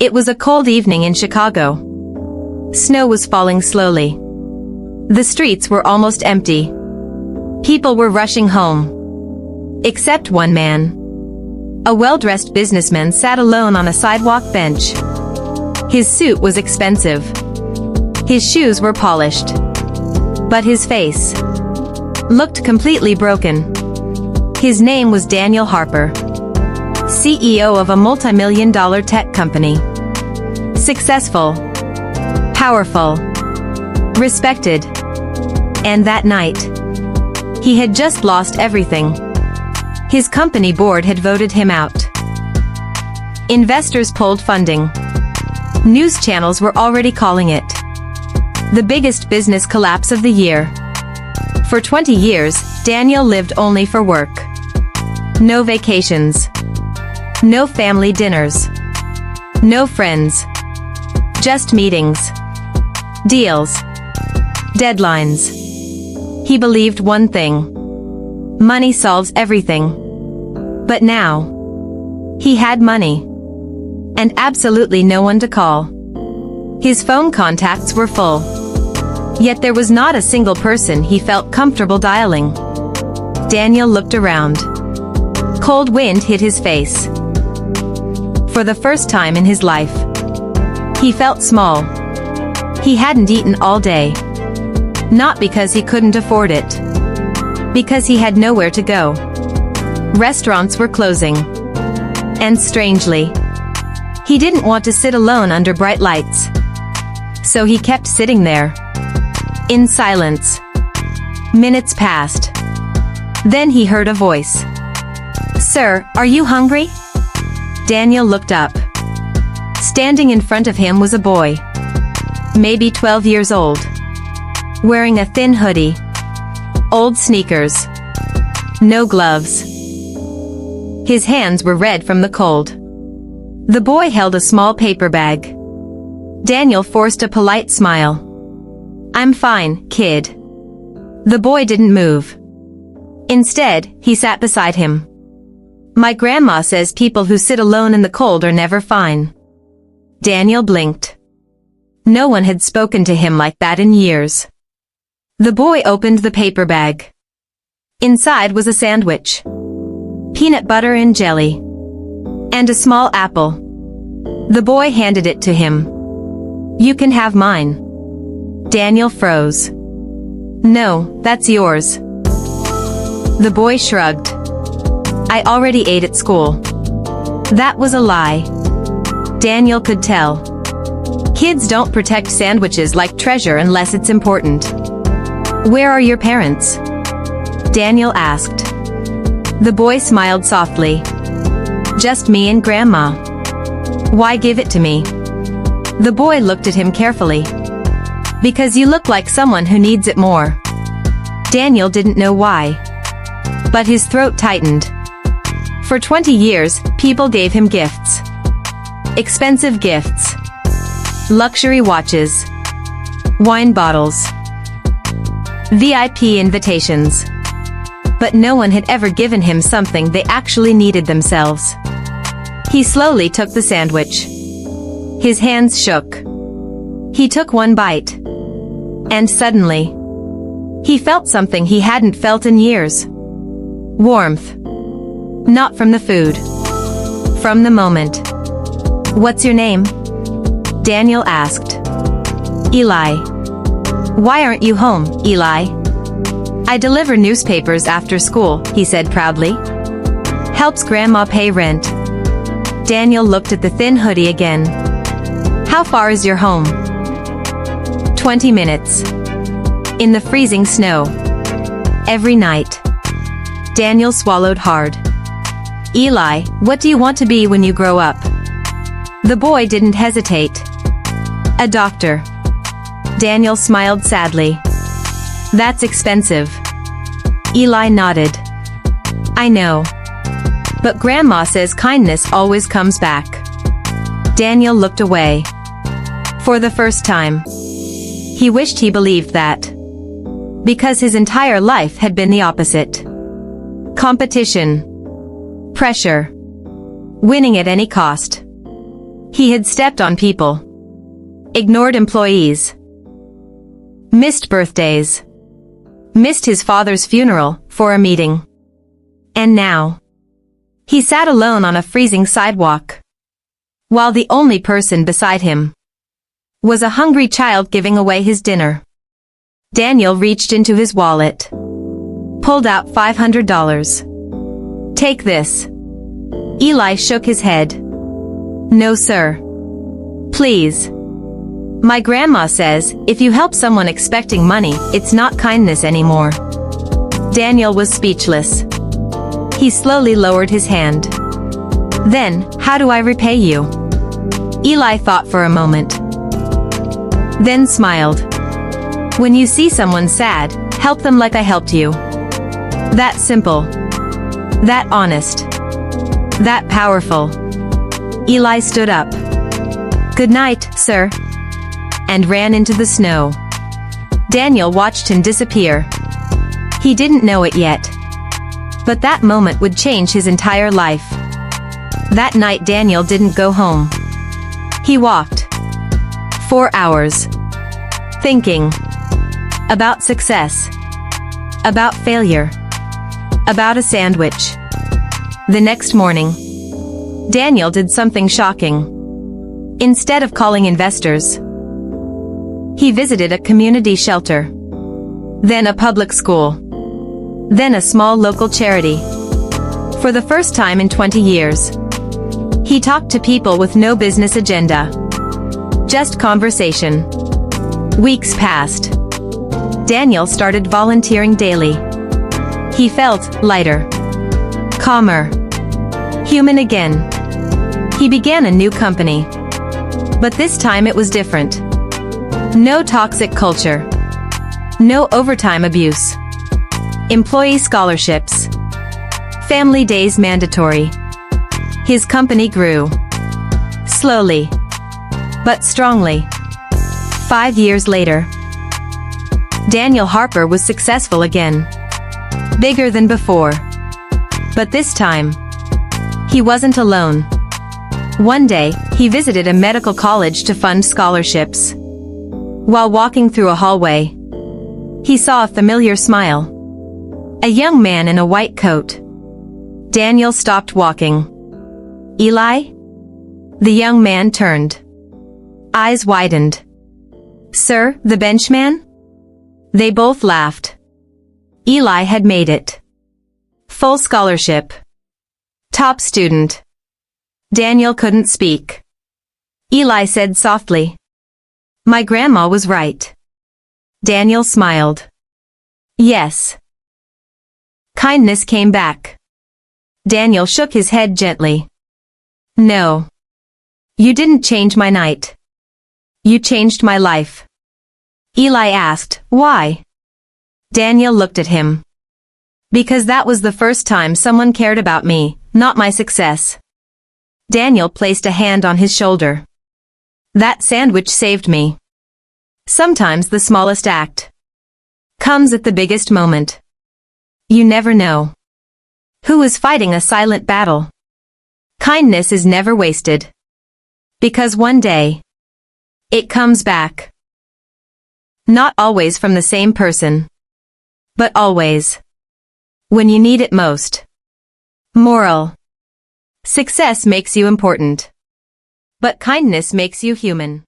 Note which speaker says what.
Speaker 1: It was a cold evening in Chicago. Snow was falling slowly. The streets were almost empty. People were rushing home. Except one man. A well-dressed businessman sat alone on a sidewalk bench. His suit was expensive. His shoes were polished. But his face looked completely broken. His name was Daniel Harper, CEO of a multi-million-dollar tech company. Successful, powerful, respected. And that night, he had just lost everything. His company board had voted him out. Investors pulled funding. News channels were already calling it the biggest business collapse of the year. For 20 years, Daniel lived only for work. No vacations. No family dinners. No friends. Just meetings. Deals. Deadlines. He believed one thing. Money solves everything. But now, he had money. And absolutely no one to call. His phone contacts were full. Yet there was not a single person he felt comfortable dialing. Daniel looked around. Cold wind hit his face. For the first time in his life, he felt small. He hadn't eaten all day. Not because he couldn't afford it. Because he had nowhere to go. Restaurants were closing. And strangely, he didn't want to sit alone under bright lights. So he kept sitting there. In silence. Minutes passed. Then he heard a voice. "Sir, are you hungry?" Daniel looked up. Standing in front of him was a boy. Maybe 12 years old. Wearing a thin hoodie. Old sneakers. No gloves. His hands were red from the cold. The boy held a small paper bag. Daniel forced a polite smile. "I'm fine, kid." The boy didn't move. Instead, he sat beside him. "My grandma says people who sit alone in the cold are never fine." Daniel blinked. No one had spoken to him like that in years. The boy opened the paper bag. Inside was a sandwich. Peanut butter and jelly. And a small apple. The boy handed it to him. "You can have mine." Daniel froze. "No, that's yours." The boy shrugged. "I already ate at school." That was a lie. Daniel could tell. Kids don't protect sandwiches like treasure unless it's important. "Where are your parents?" Daniel asked. The boy smiled softly. "Just me and Grandma." "Why give it to me?" The boy looked at him carefully. "Because you look like someone who needs it more." Daniel didn't know why. But his throat tightened. For 20 years, people gave him gifts. Expensive gifts. Luxury watches. Wine bottles. VIP invitations. But no one had ever given him something they actually needed themselves. He slowly took the sandwich. His hands shook. He took one bite. And suddenly, he felt something he hadn't felt in years. Warmth. Not from the food. From the moment. "What's your name?" Daniel asked. "Eli." "Why aren't you home, Eli?" "I deliver newspapers after school," he said proudly. "Helps Grandma pay rent." Daniel looked at the thin hoodie again. "How far is your home?" 20 minutes. In the freezing snow. Every night. Daniel swallowed hard. "Eli, what do you want to be when you grow up?" The boy didn't hesitate. "A doctor." Daniel smiled sadly. "That's expensive." Eli nodded. "I know. But Grandma says kindness always comes back." Daniel looked away. For the first time. He wished he believed that. Because his entire life had been the opposite. Competition. Pressure. Winning at any cost. He had stepped on people, ignored employees, missed birthdays, missed his father's funeral for a meeting. And now, he sat alone on a freezing sidewalk, while the only person beside him was a hungry child giving away his dinner. Daniel reached into his wallet, pulled out $500. Take this. Eli shook his head. No, sir. Please. My grandma says, if you help someone expecting money, it's not kindness anymore. Daniel was speechless. He slowly lowered his hand. Then, how do I repay you? Eli thought for a moment, then smiled. When you see someone sad, help them like I helped you. That simple. That honest. That powerful. Eli stood up. Good night, sir. And ran into the snow. Daniel watched him disappear. He didn't know it yet, but that moment would change his entire life. That night Daniel didn't go home. He walked 4 hours, thinking about success, about failure, about a sandwich. The next morning, Daniel did something shocking. Instead of calling investors, he visited a community shelter, then a public school, then a small local charity. For the first time in 20 years, he talked to people with no business agenda, just conversation. Weeks passed. Daniel started volunteering daily. He felt lighter, calmer, human again. He began a new company, but this time it was different. No toxic culture, no overtime abuse, employee scholarships, family days mandatory. His company grew, slowly, but strongly. 5 years later, Daniel Harper was successful again, bigger than before. But this time, he wasn't alone. One day, he visited a medical college to fund scholarships. While walking through a hallway, he saw a familiar smile. A young man in a white coat. Daniel stopped walking. Eli? The young man turned. Eyes widened. Sir, the benchman? They both laughed. Eli had made it. Full scholarship. Top student. Daniel couldn't speak. Eli said softly, my grandma was right. Daniel smiled. Yes. Kindness came back. Daniel shook his head gently. No. You didn't change my night. You changed my life. Eli asked, why? Daniel looked at him. Because that was the first time someone cared about me, not my success. Daniel placed a hand on his shoulder. That sandwich saved me. Sometimes the smallest act comes at the biggest moment. You never know who is fighting a silent battle. Kindness is never wasted. Because one day, it comes back. Not always from the same person, but always when you need it most. Moral: success makes you important, but kindness makes you human.